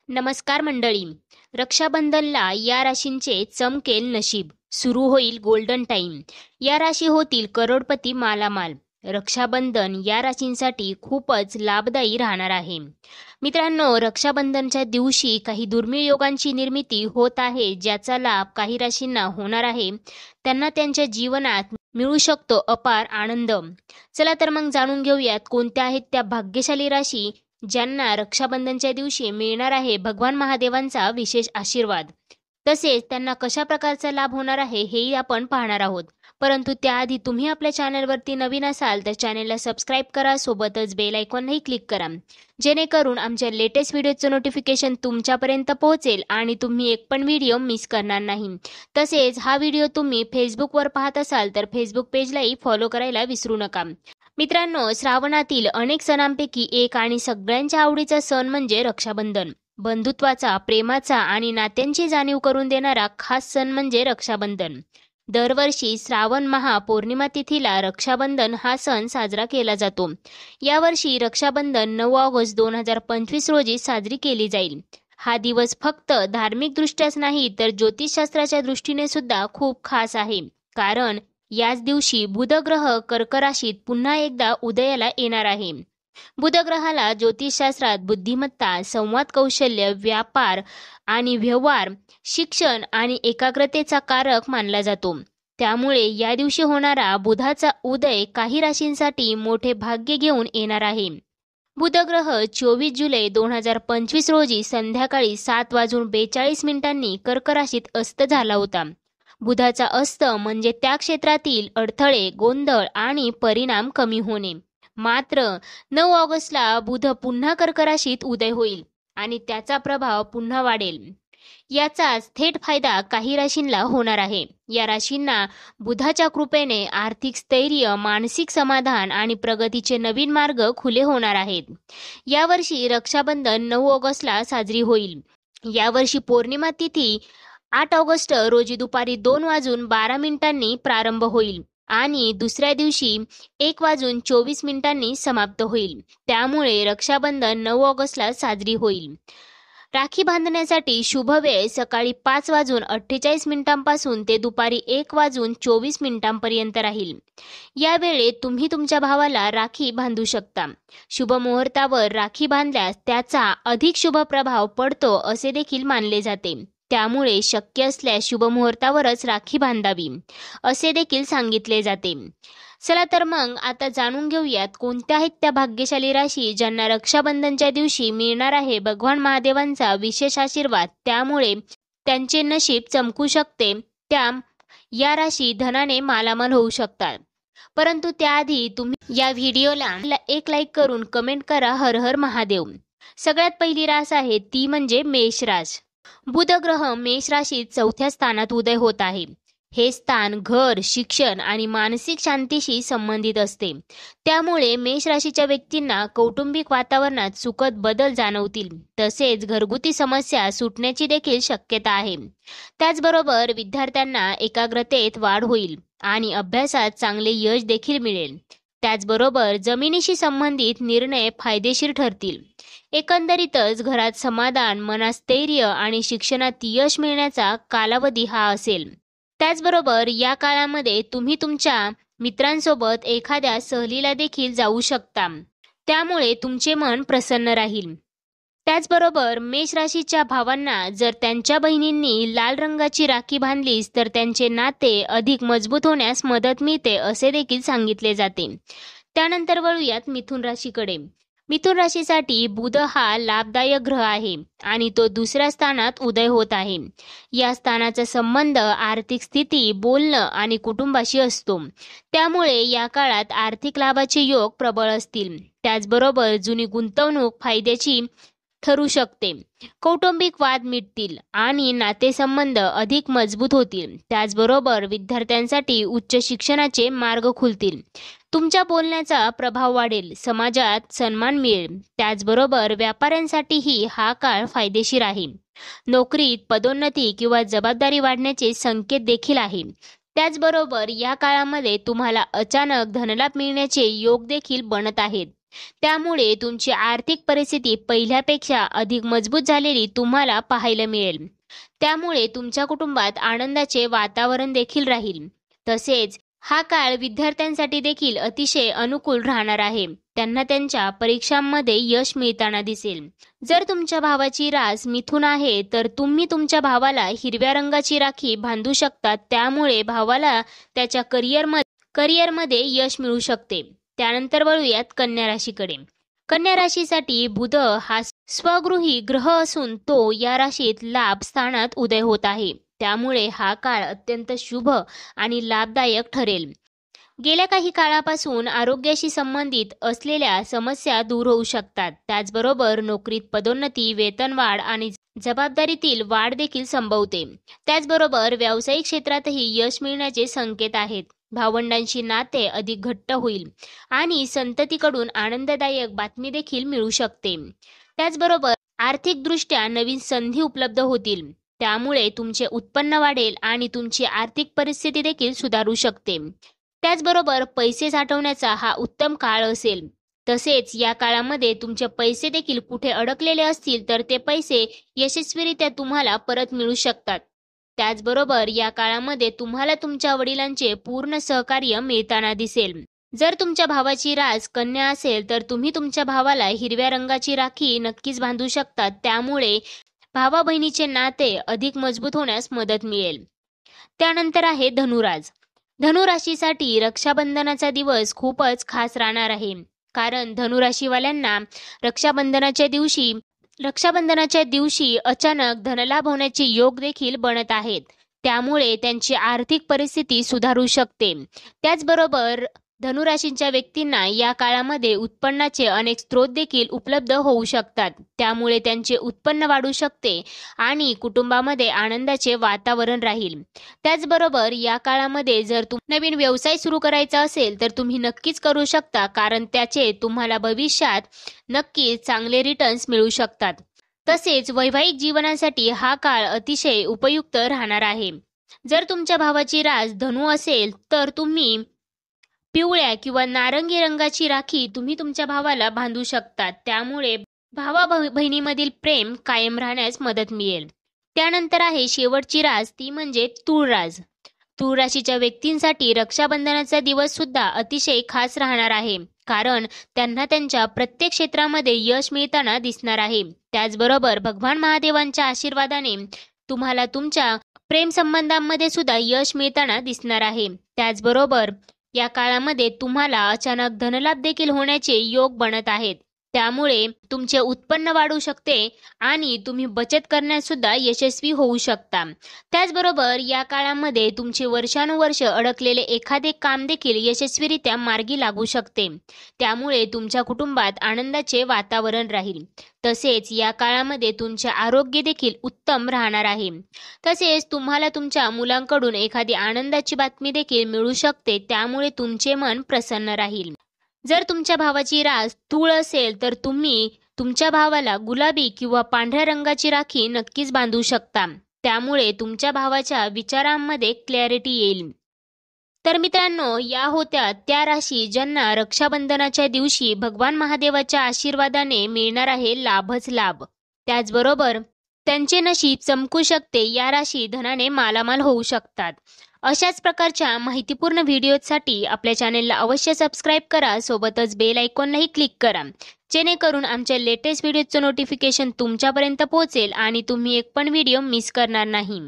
नमस्कार मंडळी. रक्षाबंधनला या राशींचे चमकेल नशीब. सुरू होईल गोल्डन टाइम. या राशी होतील करोडपती मालामाल. रक्षाबंधन या राशींसाठी खूपच लाभदायी राहणार आहे. मित्रांनो, रक्षाबंधनच्या दिवशी काही दुर्मिळ योगांची निर्मिती होत आहे, ज्याचा लाभ काही राशींना होणार आहे. त्यांना त्यांच्या जीवनात मिळू शकतो अपार आनंद. चला तर मग जाणून घेऊयात कोणत्या आहेत त्या भाग्यशाली राशी ज्यांना रक्षाबंधनच्या दिवशी मिळणार आहे भगवान महादेवांचा विशेष आशीर्वाद. तसेच त्यांना कशा प्रकारचा लाभ होणार आहे हेही आपण पाहणार आहोत. परंतु त्याआधी तुम्ही आपल्या चॅनलवरती नवीन असाल तर चॅनलला सबस्क्राईब करा, सोबतच बेल आयकॉनही क्लिक करा, जेणेकरून आमच्या लेटेस्ट व्हिडिओचं नोटिफिकेशन तुमच्यापर्यंत पोहोचेल आणि तुम्ही एक पण व्हिडिओ मिस करणार नाही. तसेच हा व्हिडिओ तुम्ही फेसबुकवर पाहत असाल तर फेसबुक पेजलाही फॉलो करायला विसरू नका. मित्रांनो, श्रावणातील अनेक सणांपैकी एक आणि सगळ्यांच्या आवडीचा सण म्हणजे रक्षाबंधन. बंधुत्वाचा, प्रेमाचा आणि नात्यांची जाणीव करून देणारा खास सण म्हणजे रक्षाबंधन. दरवर्षी श्रावण महापौर्णिमा तिथीला रक्षाबंधन हा सण साजरा केला जातो. यावर्षी रक्षाबंधन 9 ऑगस्ट 2025 रोजी साजरी केली जाईल. हा दिवस फक्त धार्मिकदृष्ट्याच नाही तर ज्योतिषशास्त्राच्या दृष्टीने सुद्धा खूप खास आहे. कारण याच दिवशी बुध ग्रह कर्क राशीत पुन्हा एकदा उदयाला येणार आहे. बुध ग्रहाला ज्योतिषशास्त्रात बुद्धिमत्ता, संवाद कौशल्य, व्यापार आणि व्यवहार, शिक्षण आणि एकाग्रतेचा कारक मानला जातो. त्यामुळे या दिवशी होणारा बुधाचा उदय काही राशींसाठी मोठे भाग्य घेऊन येणार आहे. बुध ग्रह 24 जुलै 2025 रोजी संध्याकाळी 7:42 कर्क राशीत अस्त झाला होता. बुधाचा अस्त म्हणजे त्या क्षेत्रातील अडथळे, गोंधळ आणि परिणाम कमी होणे. मात्र 9 ऑगस्टला बुध पुन्हा कर्क राशीत उदय होईल आणि त्याचा प्रभाव पुन्हा वाढेल. याचाच थेट फायदा काही राशींना होणार आहे. या राशींना बुधाच्या कृपेने आर्थिक स्थैर्य, मानसिक समाधान आणि प्रगतीचे नवीन मार्ग खुले होणार आहेत. यावर्षी रक्षाबंधन 9 ऑगस्टला साजरी होईल. यावर्षी पौर्णिमा तिथी 8 ऑगस्ट रोजी दुपारी 2:12 प्रारंभ होईल आणि दुसऱ्या दिवशी 1:24 समाप्त होईल. त्यामुळे रक्षाबंधन 9 ऑगस्टला साजरी होईल. राखी बांधण्यासाठी शुभ वेळ सकाळी 5:48 पासून ते दुपारी 1:24 राहील. या वेळेत तुम्ही तुमच्या भावाला राखी बांधू शकता. शुभ मुहूर्तावर राखी बांधल्यास त्याचा अधिक शुभ प्रभाव पडतो असे देखील मानले जाते. त्यामुळे शक्य असल्यास शुभ मुहूर्तावरच राखी बांधावी असे देखील सांगितले जाते. चला तर मग आता जाणून घेऊयात कोणत्या आहेत त्या भाग्यशाली राशी ज्यांना रक्षाबंधनच्या दिवशी मिळणार आहे भगवान महादेवांचा विशेष आशीर्वाद. त्यामुळे त्यांचे नशीब चमकू शकते. या राशी धनाने मालामाल होऊ शकतात. परंतु त्याआधी तुम्ही या व्हिडिओला एक लाईक करून कमेंट करा हर हर महादेव. सगळ्यात पहिली रास आहे ती म्हणजे मेष रास. बुध ग्रह मेष राशीत 4थ्या स्थानात उदय होत आहे. हे स्थान घर, शिक्षण आणि मानसिक शांतीशी संबंधित असते. त्यामुळे मेष राशीच्या व्यक्तींना कौटुंबिक वातावरणात सुखद बदल जाणवतील. तसेच घरगुती समस्या सुटण्याची देखील शक्यता आहे. त्याचबरोबर विद्यार्थ्यांना एकाग्रतेत वाढ होईल आणि अभ्यासात चांगले यश देखील मिळेल. त्याचबरोबर जमिनीशी संबंधित निर्णय फायदेशीर ठरतील. एकंदरीतच घरात समाधान, मनात स्थैर्य आणि शिक्षणात यश मिळण्याचा कालावधी हा असेल. त्याचबरोबर या काळामध्ये तुम्ही तुमच्या मित्रांसोबत एखाद्या सहलीला देखील जाऊ शकता. त्यामुळे तुमचे मन प्रसन्न राहील. त्याचबरोबर मेष राशीच्या भावांना जर त्यांच्या बहिणींनी लाल रंगाची राखी बांधलीस तर त्यांचे नाते अधिक मजबूत होण्यास मदत मिळते असे देखील सांगितले जाते. त्यानंतर वळूयात मिथुन राशीकडे. मिथुन राशीसाठी बुध हा लाभदायक ग्रह आहे आणि तो दुसऱ्या स्थानात उदय होत आहे. या स्थानाचा संबंध आर्थिक स्थिती, बोलणं आणि कुटुंबाशी असतो. त्यामुळे या काळात आर्थिक लाभाचे योग प्रबळ असतील. त्याचबरोबर जुनी गुंतवणूक फायद्याची ठरू शकते. कौटुंबिक वाद मिटतील आणि नातेसंबंध अधिक मजबूत होतील. त्याचबरोबर विद्यार्थ्यांसाठी उच्च शिक्षणाचे मार्ग खुलतील. तुमच्या बोलण्याचा प्रभाव वाढेल, समाजात सन्मान मिळेल. त्याचबरोबर व्यापाऱ्यांसाठीही हा काळ फायदेशीर आहे. नोकरीत पदोन्नती किंवा जबाबदारी वाढण्याचे संकेत देखील आहे. त्याचबरोबर या काळामध्ये तुम्हाला अचानक धनलाभ मिळण्याचे योग देखील बनत आहेत. त्यामुळे तुमची आर्थिक परिस्थिती पहिल्यापेक्षा अधिक मजबूत झालेली तुम्हाला पाहायला मिळेल. त्यामुळे तुमच्या कुटुंबात आनंदाचे वातावरण देखील राहील. तसेच हा काळ विद्यार्थ्यांसाठी देखील अतिशय अनुकूल राहणार आहे. त्यांना त्यांच्या परीक्षांमध्ये यश मिळताना दिसेल. जर तुमच्या भावाची रास मिथुन आहे तर तुम्ही तुमच्या भावाला हिरव्या रंगाची राखी बांधू शकता. त्यामुळे भावाला त्याच्या करिअरमध्ये यश मिळू शकते. त्यानंतर वळूयात कन्या राशीकडे. कन्या राशीसाठी बुध हा स्वगृही ग्रह असून तो या राशीत लाभ स्थानात उदय होत आहे. त्यामुळे हा काळ अत्यंत शुभ आणि लाभदायक ठरेल. गेल्या काही काळापासून आरोग्याशी संबंधित असलेल्या समस्या दूर होऊ शकतात. त्याचबरोबर नोकरीत पदोन्नती, वेतनवाढ आणि जबाबदारीतील वाढ देखील संभवते. त्याचबरोबर व्यावसायिक क्षेत्रातही यश मिळण्याचे संकेत आहेत. भावंडांशी नाते अधिक घट्ट होईल आणि संततीकडून आनंददायक बातमी देखील मिळू शकते. त्याचबरोबर आर्थिकदृष्ट्या नवीन संधी उपलब्ध होतील. त्यामुळे तुमचे उत्पन्न वाढेल आणि तुमची आर्थिक परिस्थिती देखील सुधारू शकते. त्याचबरोबर पैसे साठवण्याचा हा उत्तम काळ असेल. तसेच या काळामध्ये तुमचे पैसे देखील कुठे अडकलेले असतील तर ते पैसे यशस्वीरित्या तुम्हाला परत मिळू शकतात. त्याचबरोबर या काळामध्ये तुम्हाला तुमच्या वडिलांचे पूर्ण सहकार्य मिळताना दिसेल. जर तुमच्या भावाची रास कन्या असेल तर तुम्ही तुमच्या भावाला हिरव्या रंगाची राखी नक्कीच बांधू शकता. त्यामुळे भावा बहिणीचे नाते अधिक मजबूत होण्यास मदत मिळेल. त्यानंतर आहे धनुराज. धनुराशीसाठी रक्षाबंधनाचा दिवस खूपच खास राहणार आहे. कारण धनुराशीवाल्यांना रक्षाबंधनाच्या दिवशी अचानक धनलाभ होण्याचे योग देखील बनत आहेत. त्यामुळे त्यांची आर्थिक परिस्थिती सुधारू शकते. त्याचबरोबर धनुराशीच्या व्यक्तींना या काळामध्ये उत्पन्नाचे अनेक स्रोत देखील उपलब्ध होऊ शकतात. त्यामुळे त्यांचे उत्पन्न वाढू शकते आणि कुटुंबामध्ये आनंदाचे वातावरण राहील. त्याचबरोबर या काळामध्ये जर नवीन व्यवसाय सुरू करायचा असेल तर तुम्ही नक्कीच करू शकता. कारण त्याचे तुम्हाला भविष्यात नक्कीच चांगले रिटर्न्स मिळू शकतात. तसेच वैवाहिक जीवनासाठी हा काळ अतिशय उपयुक्त राहणार आहे. जर तुमच्या भावाची रास धनु असेल तर तुम्ही पिवळ्या किंवा नारंगी रंगाची राखी तुम्ही तुमच्या भावाला बांधू शकता. त्यामुळे भावा बहिणीमधील प्रेम कायम राहण्यास मदत मिळेल. त्यानंतर आहे शेवटची रास, ती म्हणजे तूळ रास. तूळ राशीच्या व्यक्तींसाठी रक्षाबंधनाचा दिवस सुद्धा अतिशय खास राहणार आहे. कारण त्यांना त्यांच्या प्रत्येक क्षेत्रामध्ये यश मिळताना दिसणार आहे. त्याचबरोबर भगवान महादेवांच्या आशीर्वादाने तुम्हाला तुमच्या प्रेम संबंधांमध्ये सुद्धा यश मिळताना दिसणार आहे. त्याचबरोबर या काळामध्ये तुम्हाला अचानक धनलाभ देखील होण्याचे योग बनत आहेत. त्यामुळे तुमचे उत्पन्न वाढू शकते आणि तुम्ही बचत करण्यात सुद्धा यशस्वी होऊ शकता. त्याचबरोबर या काळामध्ये तुमचे वर्षानुवर्ष अडकलेले एखादे काम देखील यशस्वीरित्या मार्गी लागू शकते. त्यामुळे तुमच्या कुटुंबात आनंदाचे वातावरण राहील. तसेच या काळामध्ये तुमचे आरोग्य देखील उत्तम राहणार आहे. तसेच तुम्हाला तुमच्या मुलांकडून एखादी आनंदाची बातमी देखील मिळू शकते. त्यामुळे तुमचे मन प्रसन्न राहील. जर तुमच्या भावाची रास तूळ असेल तर तुम्ही तुमच्या भावाला गुलाबी किंवा पांढऱ्या रंगाची राखी नक्कीच बांधू शकता. त्यामुळे तुमच्या भावाच्या विचारांमध्ये क्लॅरिटी येईल. तर मित्रांनो, या होत्या त्या राशी ज्यांना रक्षाबंधनाच्या दिवशी भगवान महादेवाच्या आशीर्वादाने मिळणार आहे लाभच लाभ. त्याचबरोबर त्यांचे नशीब चमकू शकते. या राशी धनाने मालामाल होऊ शकतात. अशाच प्रकारच्या माहितीपूर्ण व्हिडिओसाठी आपल्या चॅनेलला अवश्य सबस्क्राईब करा. सोबतच बेल आयकॉनलाही क्लिक करा, जेणेकरून आमच्या लेटेस्ट व्हिडिओचं नोटिफिकेशन तुमच्यापर्यंत पोहोचेल आणि तुम्ही एक पण व्हिडिओ मिस करणार नाही.